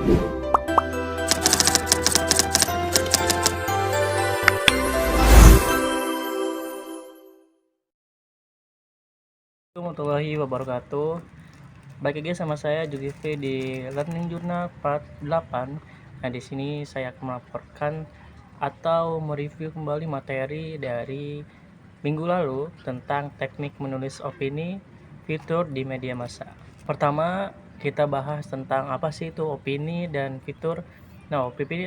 Assalamualaikum warahmatullahi wabarakatuh. Baik lagi sama saya Zulkifli di Learning Journal Part 8. Nah, di sini saya akan melaporkan atau mereview kembali materi dari minggu lalu tentang teknik menulis opini fitur di media massa. Pertama, kita bahas tentang apa sih itu opini dan fitur. Nah, opini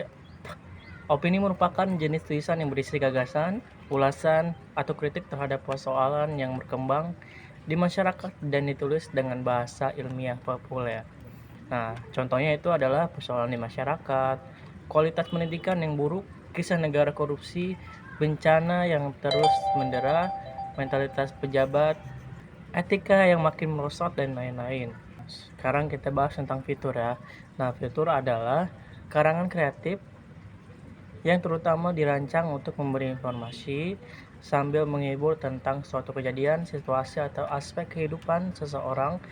merupakan jenis tulisan yang berisi gagasan, ulasan, atau kritik terhadap persoalan yang berkembang di masyarakat dan ditulis dengan bahasa ilmiah populer. Nah, contohnya itu adalah persoalan di masyarakat, kualitas pendidikan yang buruk, kisah negara korupsi, bencana yang terus mendera, mentalitas pejabat, etika yang makin merosot, dan lain-lain. Sekarang kita bahas tentang fitur ya. Nah, fitur adalah karangan kreatif yang terutama dirancang untuk memberi informasi sambil menghibur tentang suatu kejadian, situasi, atau aspek kehidupan seseorang.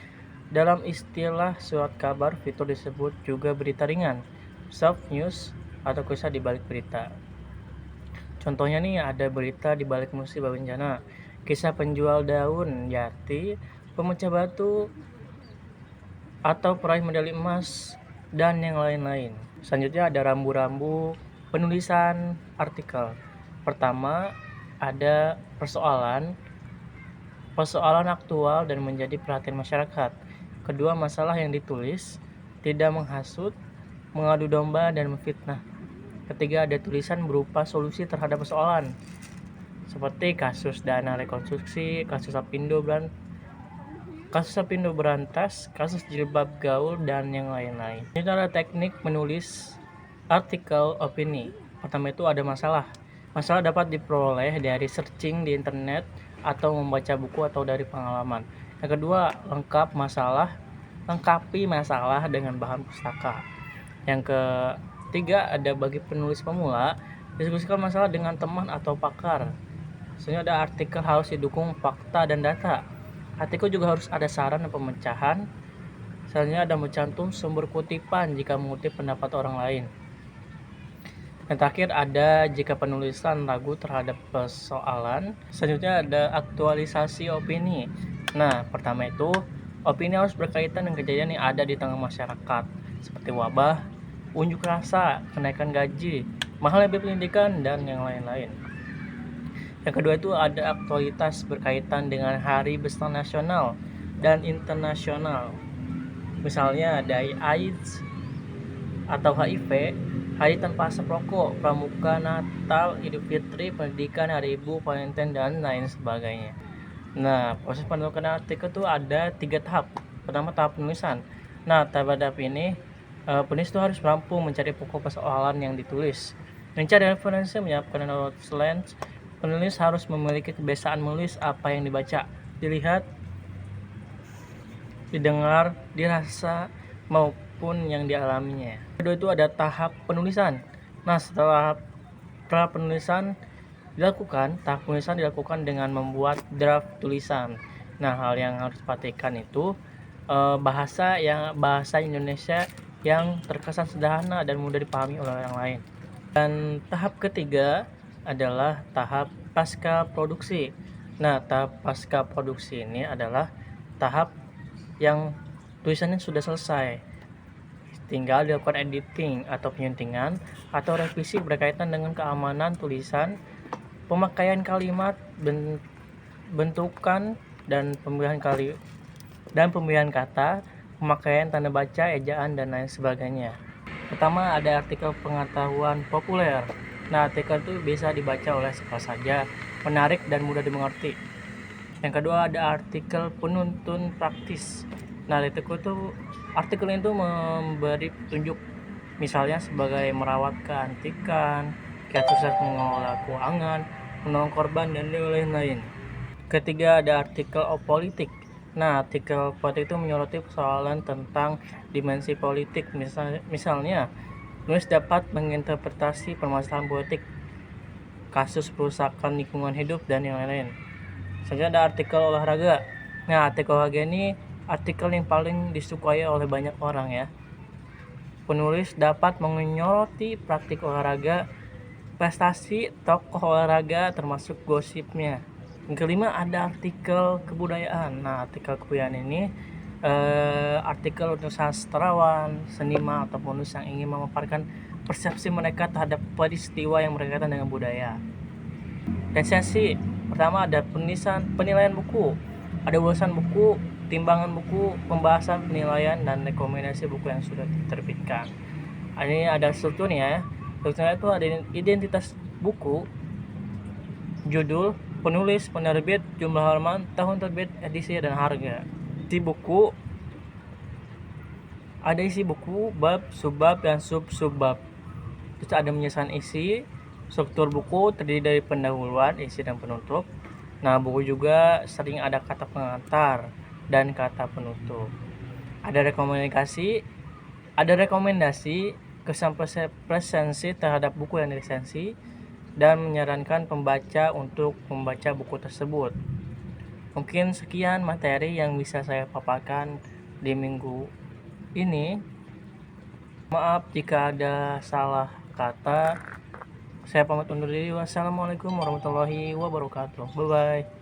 Dalam istilah surat kabar, fitur disebut juga berita ringan, soft news, atau kisah di balik berita. Contohnya nih, ada berita di balik musibah bencana, kisah penjual daun jati, pemecah batu, atau peraih medali emas, dan yang lain-lain. Selanjutnya ada rambu-rambu penulisan artikel. Pertama, ada persoalan aktual dan menjadi perhatian masyarakat. Kedua, masalah yang ditulis tidak menghasut, mengadu domba, dan memfitnah. Ketiga, ada tulisan berupa solusi terhadap persoalan, seperti kasus dana rekonstruksi, kasus Apindo berantas, kasus jilbab gaul, dan yang lain-lain. Ini adalah teknik menulis artikel opini. Pertama itu ada masalah. Masalah dapat diperoleh dari searching di internet atau membaca buku atau dari pengalaman. Yang kedua, lengkapi masalah dengan bahan pustaka. Yang ketiga, ada bagi penulis pemula, diskusikan masalah dengan teman atau pakar. Selanjutnya ada artikel harus didukung fakta dan data. Artikel juga harus ada saran dan pemecahan. Selanjutnya ada mencantum sumber kutipan jika mengutip pendapat orang lain. Yang terakhir ada jika penulisan ragu terhadap persoalan. Selanjutnya ada aktualisasi opini. Nah, pertama itu opini harus berkaitan dengan kejadian yang ada di tengah masyarakat, seperti wabah, unjuk rasa, kenaikan gaji, mahalnya biaya pendidikan, dan yang lain-lain. Yang kedua itu ada aktualitas berkaitan dengan hari besar nasional dan internasional. Misalnya ada AIDS atau HIV, hari tanpa asap rokok, pramuka, Natal, Idul Fitri, pendidikan, hari ibu, Valentine, dan lain sebagainya. Nah, proses penulisan artikel itu ada 3 tahap. Pertama, tahap penulisan. Nah, tahap ini penulis itu harus mampu mencari pokok persoalan yang ditulis, mencari referensi, menyiapkan outlines. Penulis harus memiliki kebiasaan menulis apa yang dibaca, dilihat, didengar, dirasa, maupun yang dialaminya. Kedua itu ada tahap penulisan. Nah, setelah penulisan dilakukan, tahap penulisan dilakukan dengan membuat draft tulisan. Nah, hal yang harus perhatikan itu bahasa Indonesia yang terkesan sederhana dan mudah dipahami oleh orang lain. Dan tahap ketiga adalah tahap pasca produksi. Nah, tahap pasca produksi ini adalah tahap yang tulisannya sudah selesai, tinggal dilakukan editing atau penyuntingan atau revisi berkaitan dengan keamanan tulisan, pemakaian kalimat, bentukan, dan pemilihan kata, pemakaian tanda baca, ejaan, dan lain sebagainya. Pertama ada artikel pengetahuan populer. Nah, artikel itu bisa dibaca oleh siapa saja, menarik dan mudah dimengerti. Yang kedua ada artikel penuntun praktis. Nah, artikel itu memberi petunjuk, misalnya sebagai merawat keantikan, kiat sukses mengelola keuangan, menolong korban, dan lain-lain. Ketiga ada artikel politik. Nah, artikel politik itu menyoroti persoalan tentang dimensi politik. Misalnya penulis dapat menginterpretasi permasalahan politik, kasus perusakan lingkungan hidup, dan yang lain-lain. Selanjutnya ada artikel olahraga. Nah, artikel olahraga ini artikel yang paling disukai oleh banyak orang ya. Penulis dapat menyoroti praktik olahraga, prestasi tokoh olahraga termasuk gosipnya. Yang kelima ada artikel kebudayaan. Nah, artikel kebudayaan ini artikel untuk sastrawan, seniman atau penulis yang ingin memaparkan persepsi mereka terhadap peristiwa yang berkaitan dengan budaya. Resensi pertama ada penilaian buku, ada ulasan buku, timbangan buku, pembahasan, penilaian, dan rekomendasi buku yang sudah diterbitkan. Ini ada strukturnya. Strukturnya itu ada identitas buku, judul, penulis, penerbit, jumlah halaman, tahun terbit, edisi, dan harga. Isi buku, bab, subbab, dan sub-subbab. Terus ada penjelasan isi. Struktur buku terdiri dari pendahuluan, isi, dan penutup. Nah, buku juga sering ada kata pengantar dan kata penutup. Ada rekomendasi kesan presensi terhadap buku yang diresensi dan menyarankan pembaca untuk membaca buku tersebut. Mungkin sekian materi yang bisa saya paparkan di minggu ini. Maaf jika ada salah kata. Saya pamit undur diri. Wassalamualaikum warahmatullahi wabarakatuh. Bye bye.